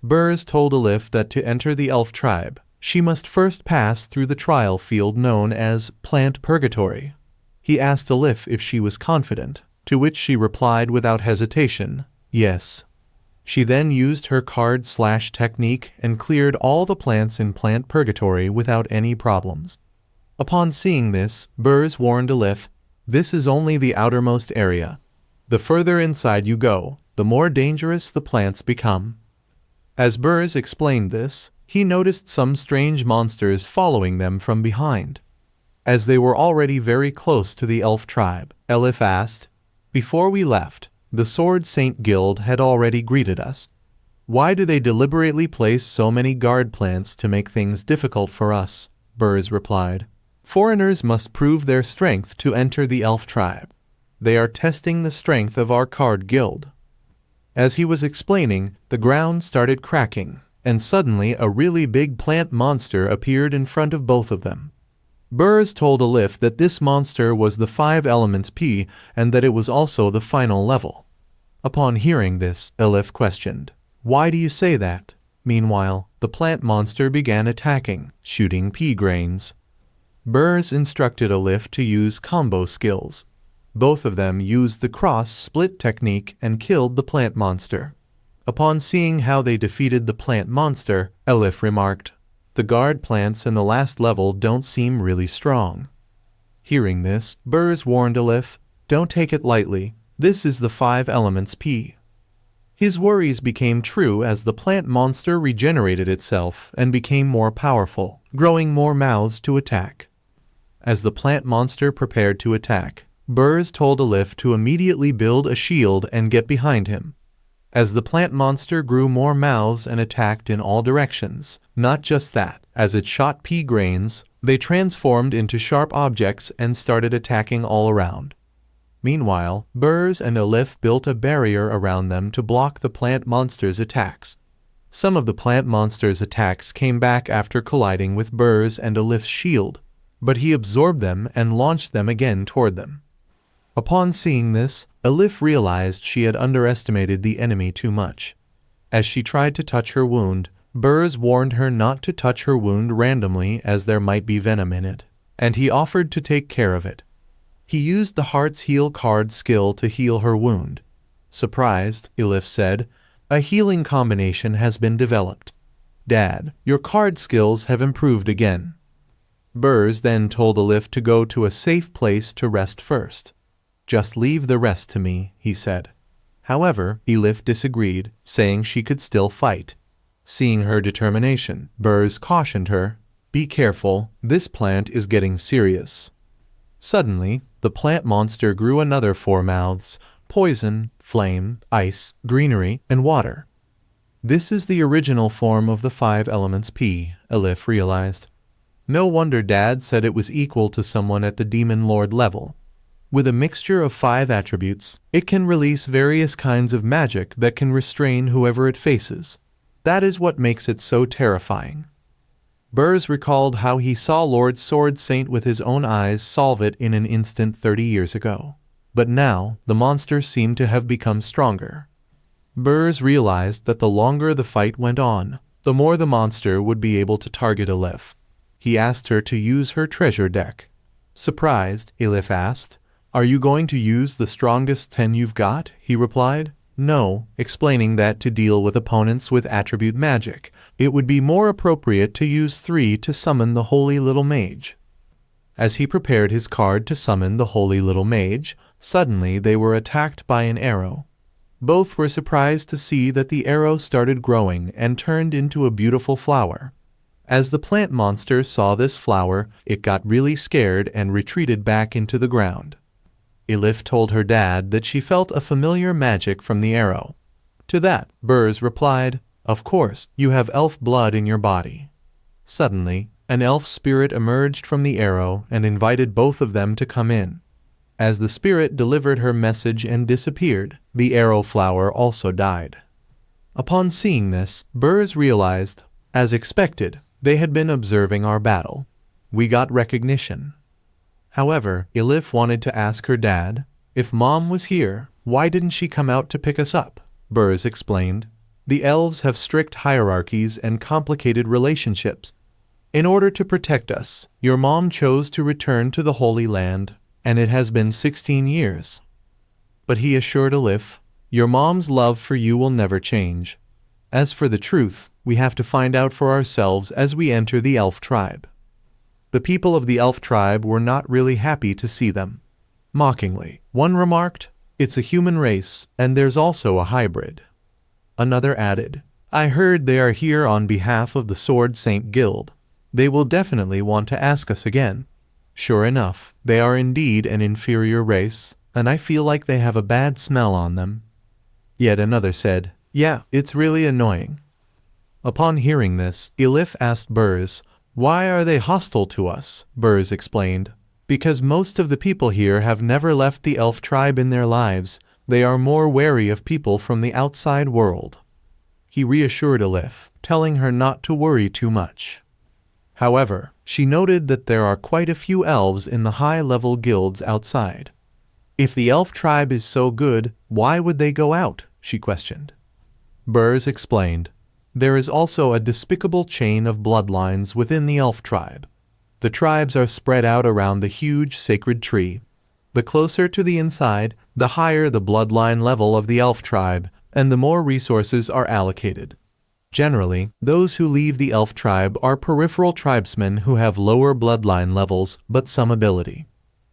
Burrs told Elif that to enter the elf tribe, she must first pass through the trial field known as plant purgatory. He asked Elif if she was confident, to which she replied without hesitation, yes. She then used her card slash technique and cleared all the plants in plant purgatory without any problems. Upon seeing this, Burrs warned Elif, this is only the outermost area. The further inside you go, the more dangerous the plants become. As Burrs explained this, he noticed some strange monsters following them from behind. As they were already very close to the elf tribe, Elif asked, before we left, the Sword Saint Guild had already greeted us. Why do they deliberately place so many guard plants to make things difficult for us? Burrs replied. Foreigners must prove their strength to enter the elf tribe. They are testing the strength of our card guild. As he was explaining, the ground started cracking, and suddenly a really big plant monster appeared in front of both of them. Burrs told Elif that this monster was the 5 elements P and that it was also the final level. Upon hearing this, Elif questioned, why do you say that? Meanwhile, the plant monster began attacking, shooting pea grains. Burrs instructed Elif to use combo skills. Both of them used the cross-split technique and killed the plant monster. Upon seeing how they defeated the plant monster, Elif remarked, the guard plants in the last level don't seem really strong. Hearing this, Burrs warned Elif, don't take it lightly, this is the 5 elements P. His worries became true as the plant monster regenerated itself and became more powerful, growing more mouths to attack. As the plant monster prepared to attack, Burrs told Elif to immediately build a shield and get behind him. As the plant monster grew more mouths and attacked in all directions, not just that, as it shot pea grains, they transformed into sharp objects and started attacking all around. Meanwhile, Burrs and Elif built a barrier around them to block the plant monster's attacks. Some of the plant monster's attacks came back after colliding with Burrs and Elif's shield, but he absorbed them and launched them again toward them. Upon seeing this, Elif realized she had underestimated the enemy too much. As she tried to touch her wound, Burrs warned her not to touch her wound randomly as there might be venom in it, and he offered to take care of it. He used the Heart's Heal card skill to heal her wound. Surprised, Elif said, a healing combination has been developed. Dad, your card skills have improved again. Burrs then told Elif to go to a safe place to rest first. Just leave the rest to me, he said. However, Elif disagreed, saying she could still fight. Seeing her determination, Burrs cautioned her, be careful, this plant is getting serious. Suddenly, the plant monster grew another 4 mouths, poison, flame, ice, greenery, and water. This is the original form of the 5 elements P, Elif realized. No wonder Dad said it was equal to someone at the Demon Lord level. With a mixture of 5 attributes, it can release various kinds of magic that can restrain whoever it faces. That is what makes it so terrifying. Burrs recalled how he saw Lord Sword Saint with his own eyes solve it in an instant 30 years ago. But now, the monster seemed to have become stronger. Burrs realized that the longer the fight went on, the more the monster would be able to target Elif. He asked her to use her treasure deck. Surprised, Elif asked, are you going to use the strongest 10 you've got? He replied, no, explaining that to deal with opponents with attribute magic, it would be more appropriate to use 3 to summon the Holy Little Mage. As he prepared his card to summon the Holy Little Mage, suddenly they were attacked by an arrow. Both were surprised to see that the arrow started growing and turned into a beautiful flower. As the plant monster saw this flower, it got really scared and retreated back into the ground. Elif told her dad that she felt a familiar magic from the arrow. To that, Burrs replied, of course, you have elf blood in your body. Suddenly, an elf spirit emerged from the arrow and invited both of them to come in. As the spirit delivered her message and disappeared, the arrow flower also died. Upon seeing this, Burrs realized, as expected, they had been observing our battle. We got recognition. However, Elif wanted to ask her dad, if Mom was here, why didn't she come out to pick us up? Burrs explained, The elves have strict hierarchies and complicated relationships. In order to protect us, your mom chose to return to the Holy Land, and it has been 16 years. But he assured Alif, your mom's love for you will never change. As for the truth, we have to find out for ourselves as we enter the elf tribe. The people of the elf tribe were not really happy to see them. Mockingly, one remarked, it's a human race, and there's also a hybrid. Another added, I heard they are here on behalf of the Sword Saint Guild. They will definitely want to ask us again. Sure enough, they are indeed an inferior race, and I feel like they have a bad smell on them. Yet another said, yeah, it's really annoying. Upon hearing this, Elif asked Burz, why are they hostile to us? Burz explained, because most of the people here have never left the elf tribe in their lives. They are more wary of people from the outside world. He reassured Elif, telling her not to worry too much. However, she noted that there are quite a few elves in the high-level guilds outside. If the elf tribe is so good, why would they go out? She questioned. Burz explained, there is also a despicable chain of bloodlines within the elf tribe. The tribes are spread out around the huge sacred tree. The closer to the inside, the higher the bloodline level of the elf tribe, and the more resources are allocated. Generally, those who leave the elf tribe are peripheral tribesmen who have lower bloodline levels but some ability.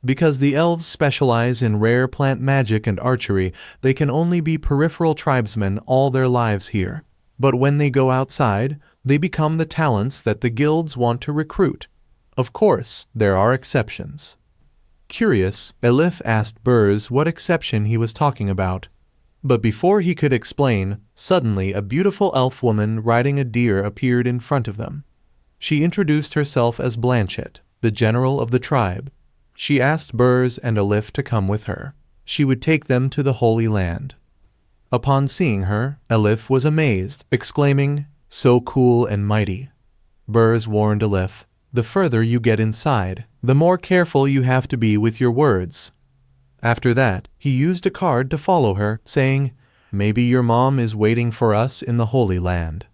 Because the elves specialize in rare plant magic and archery, they can only be peripheral tribesmen all their lives here. But when they go outside, they become the talents that the guilds want to recruit. Of course, there are exceptions. Curious, Elif asked Burz what exception he was talking about. But before he could explain, suddenly a beautiful elf woman riding a deer appeared in front of them. She introduced herself as Blanchett, the general of the tribe. She asked Burz and Elif to come with her. She would take them to the Holy Land. Upon seeing her, Elif was amazed, exclaiming, so cool and mighty. Burz warned Elif, the further you get inside, the more careful you have to be with your words. After that, he used a card to follow her, saying, maybe your mom is waiting for us in the Holy Land.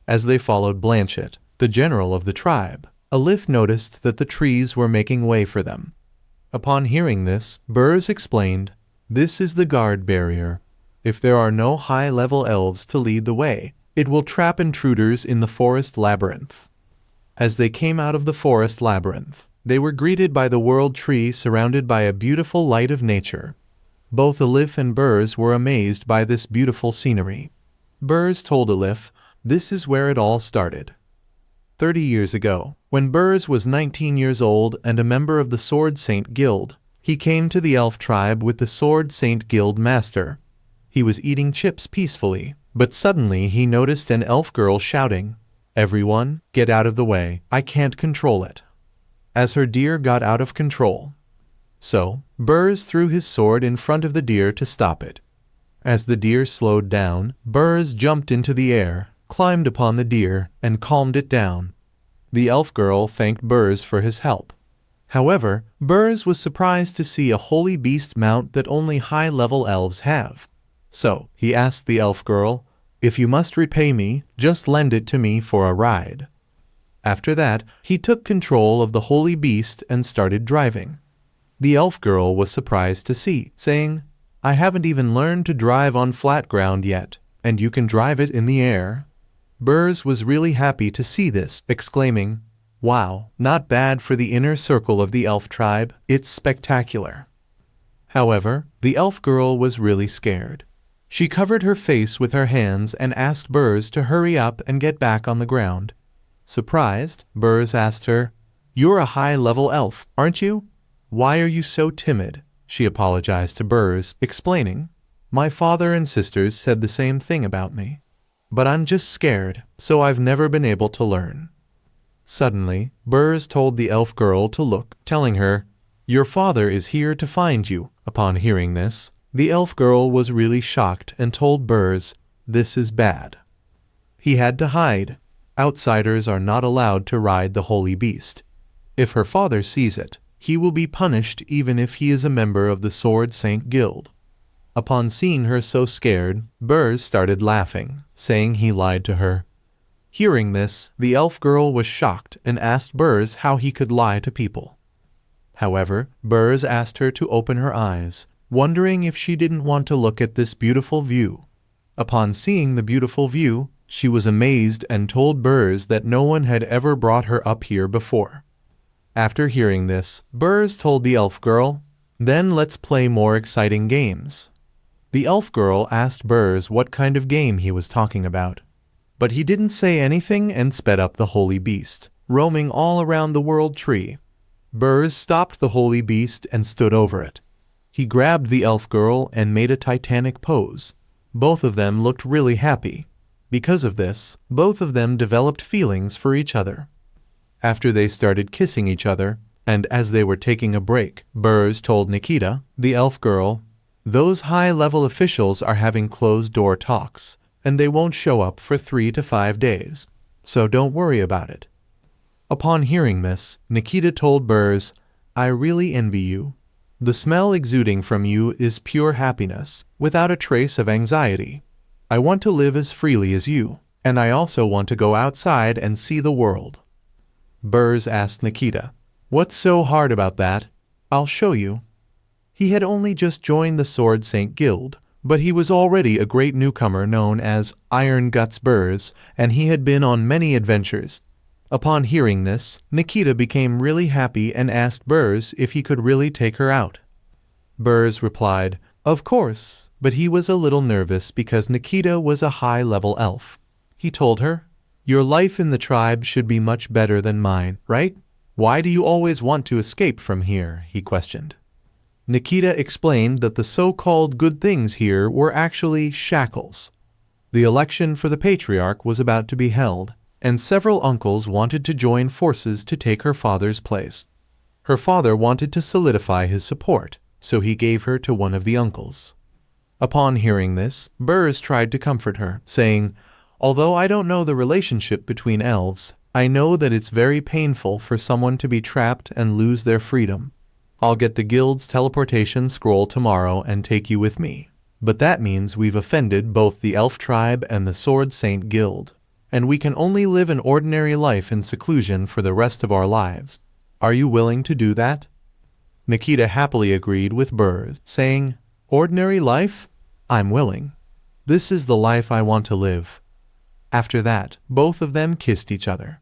As they followed Blanchett, the general of the tribe, Elif noticed that the trees were making way for them. Upon hearing this, Burz explained, this is the guard barrier. If there are no high-level elves to lead the way, it will trap intruders in the forest labyrinth. As they came out of the forest labyrinth, they were greeted by the world tree surrounded by a beautiful light of nature. Both Elif and Burz were amazed by this beautiful scenery. Burz told Elif, this is where it all started. 30 years ago, when Burz was 19 years old and a member of the Sword Saint Guild, he came to the elf tribe with the Sword Saint Guild master. He was eating chips peacefully, but suddenly he noticed an elf girl shouting, everyone, get out of the way, I can't control it. As her deer got out of control. So, Burz threw his sword in front of the deer to stop it. As the deer slowed down, Burz jumped into the air, climbed upon the deer, and calmed it down. The elf girl thanked Burz for his help. However, Burz was surprised to see a holy beast mount that only high-level elves have. So, he asked the elf girl, if you must repay me, just lend it to me for a ride. After that, he took control of the holy beast and started driving. The elf girl was surprised to see, saying, I haven't even learned to drive on flat ground yet, and you can drive it in the air. Burz was really happy to see this, exclaiming, wow, not bad for the inner circle of the elf tribe, it's spectacular. However, the elf girl was really scared. She covered her face with her hands and asked Burz to hurry up and get back on the ground. Surprised, Burz asked her, you're a high-level elf, aren't you? Why are you so timid? She apologized to Burz, explaining, my father and sisters said the same thing about me. But I'm just scared, so I've never been able to learn. Suddenly, Burz told the elf girl to look, telling her, your father is here to find you. Upon hearing this, the elf girl was really shocked and told Burz, this is bad. He had to hide. Outsiders are not allowed to ride the holy beast. If her father sees it, he will be punished even if he is a member of the Sword Saint Guild. Upon seeing her so scared, Burrs started laughing, saying he lied to her. Hearing this, the elf girl was shocked and asked Burrs how he could lie to people. However, Burrs asked her to open her eyes, wondering if she didn't want to look at this beautiful view. Upon seeing the beautiful view, she was amazed and told Burrs that no one had ever brought her up here before. After hearing this, Burrs told the elf girl, "Then let's play more exciting games." The elf girl asked Burrs what kind of game he was talking about, but he didn't say anything and sped up the holy beast, roaming all around the world tree. Burrs stopped the holy beast and stood over it. He grabbed the elf girl and made a titanic pose. Both of them looked really happy. Because of this, both of them developed feelings for each other. After they started kissing each other, and as they were taking a break, Burrs told Nikita, the elf girl, "Those high-level officials are having closed-door talks, and they won't show up for 3 to 5 days, so don't worry about it." Upon hearing this, Nikita told Burrs, "I really envy you. The smell exuding from you is pure happiness, without a trace of anxiety. I want to live as freely as you, and I also want to go outside and see the world." Burrs asked Nikita, "What's so hard about that? I'll show you." He had only just joined the Sword Saint Guild, but he was already a great newcomer known as Iron Guts Burrs, and he had been on many adventures. Upon hearing this, Nikita became really happy and asked Burrs if he could really take her out. Burrs replied, "Of course," but he was a little nervous because Nikita was a high-level elf. He told her, "Your life in the tribe should be much better than mine, right? Why do you always want to escape from here?" he questioned. Nikita explained that the so-called good things here were actually shackles. The election for the patriarch was about to be held, and several uncles wanted to join forces to take her father's place. Her father wanted to solidify his support, so he gave her to one of the uncles. Upon hearing this, Burrs tried to comfort her, saying, "Although I don't know the relationship between elves, I know that it's very painful for someone to be trapped and lose their freedom. I'll get the guild's teleportation scroll tomorrow and take you with me. But that means we've offended both the elf tribe and the Sword Saint Guild, and we can only live an ordinary life in seclusion for the rest of our lives. Are you willing to do that?" Nikita happily agreed with Burrs, saying, "Ordinary life? I'm willing. This is the life I want to live." After that, both of them kissed each other.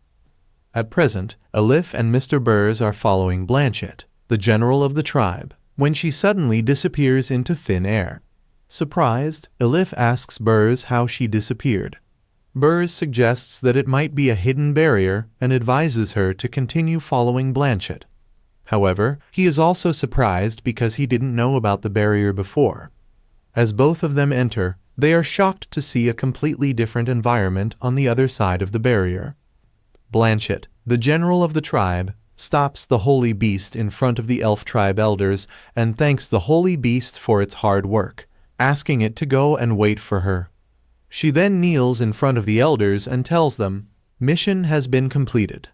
At present, Elif and Mr. Burrs are following Blanchette, the general of the tribe, when she suddenly disappears into thin air. Surprised, Elif asks Burrs how she disappeared. Burrs suggests that it might be a hidden barrier and advises her to continue following Blanchette. However, he is also surprised because he didn't know about the barrier before. As both of them enter, they are shocked to see a completely different environment on the other side of the barrier. Blanchette, the general of the tribe, stops the holy beast in front of the elf tribe elders and thanks the holy beast for its hard work, asking it to go and wait for her. She then kneels in front of the elders and tells them, "Mission has been completed."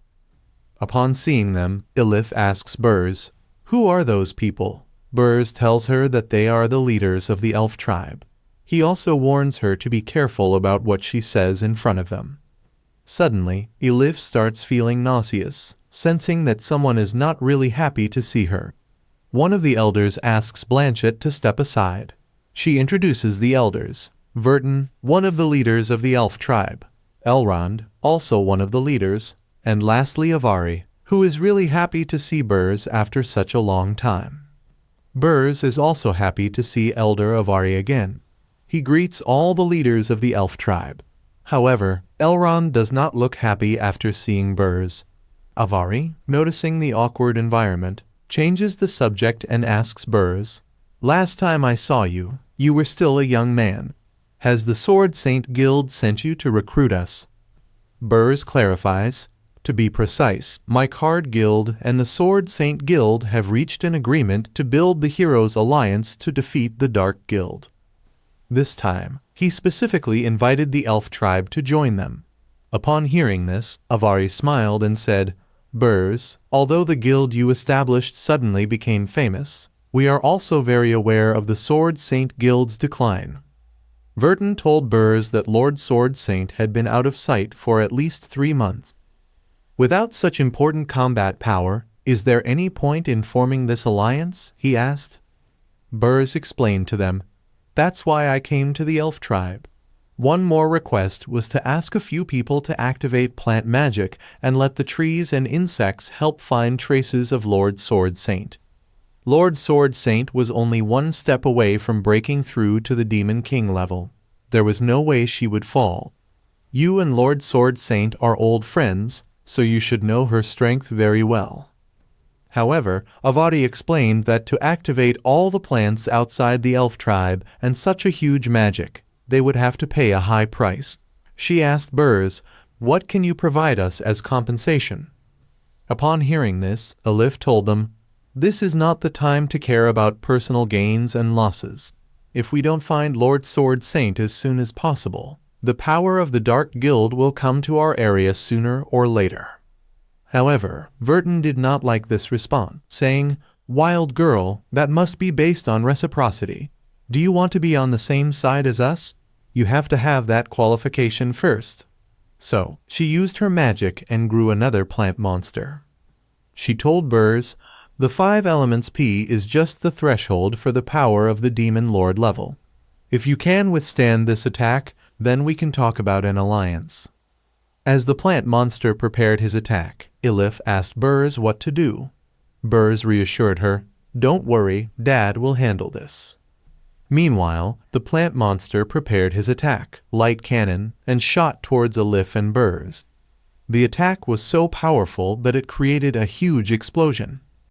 Upon seeing them, Elif asks Burrs, "Who are those people?" Burrs tells her that they are the leaders of the elf tribe. He also warns her to be careful about what she says in front of them. Suddenly, Elif starts feeling nauseous, sensing that someone is not really happy to see her. One of the elders asks Blanchette to step aside. She introduces the elders. Verton, one of the leaders of the elf tribe. Elrond, also one of the leaders. And lastly Avari, who is really happy to see Burrs after such a long time. Burrs is also happy to see Elder Avari again. He greets all the leaders of the elf tribe. However, Elrond does not look happy after seeing Burrs. Avari, noticing the awkward environment, changes the subject and asks Burrs, "Last time I saw you, you were still a young man. Has the Sword Saint Guild sent you to recruit us?" Burrs clarifies, "To be precise, my card guild and the Sword Saint Guild have reached an agreement to build the Heroes Alliance to defeat the Dark Guild." This time, he specifically invited the elf tribe to join them. Upon hearing this, Avari smiled and said, "Burrs, although the guild you established suddenly became famous, We are also very aware of the Sword Saint Guild's decline. Verton told Burrs that Lord Sword Saint had been out of sight for at least 3 months. Without such important combat power, is there any point in forming this alliance? He asked. Burrs explained to them, "That's why I came to the elf tribe. One more request was to ask a few people to activate plant magic and let the trees and insects help find traces of Lord Sword Saint." Lord Sword Saint was only 1 step away from breaking through to the Demon King level. There was no way she would fall. You and Lord Sword Saint are old friends, so you should know her strength very well. However, Avadi explained that to activate all the plants outside the elf tribe and such a huge magic, they would have to pay a high price. She asked Burrs, "What can you provide us as compensation?" Upon hearing this, Alif told them, "This is not the time to care about personal gains and losses. If we don't find Lord Sword Saint as soon as possible, the power of the Dark Guild will come to our area sooner or later." However, Verton did not like this response, saying, "Wild girl, that must be based on reciprocity. Do you want to be on the same side as us? You have to have that qualification first." So, she used her magic and grew another plant monster. She told Burrs, "The 5 elements P is just the threshold for the power of the Demon Lord level. If you can withstand this attack, then we can talk about an alliance." As the plant monster prepared his attack, Ilif asked Burrs what to do. Burrs reassured her, "Don't worry, Dad will handle this." Meanwhile, the plant monster prepared his attack, light cannon, and shot towards Ilif and Burrs. The attack was so powerful that it created a huge explosion.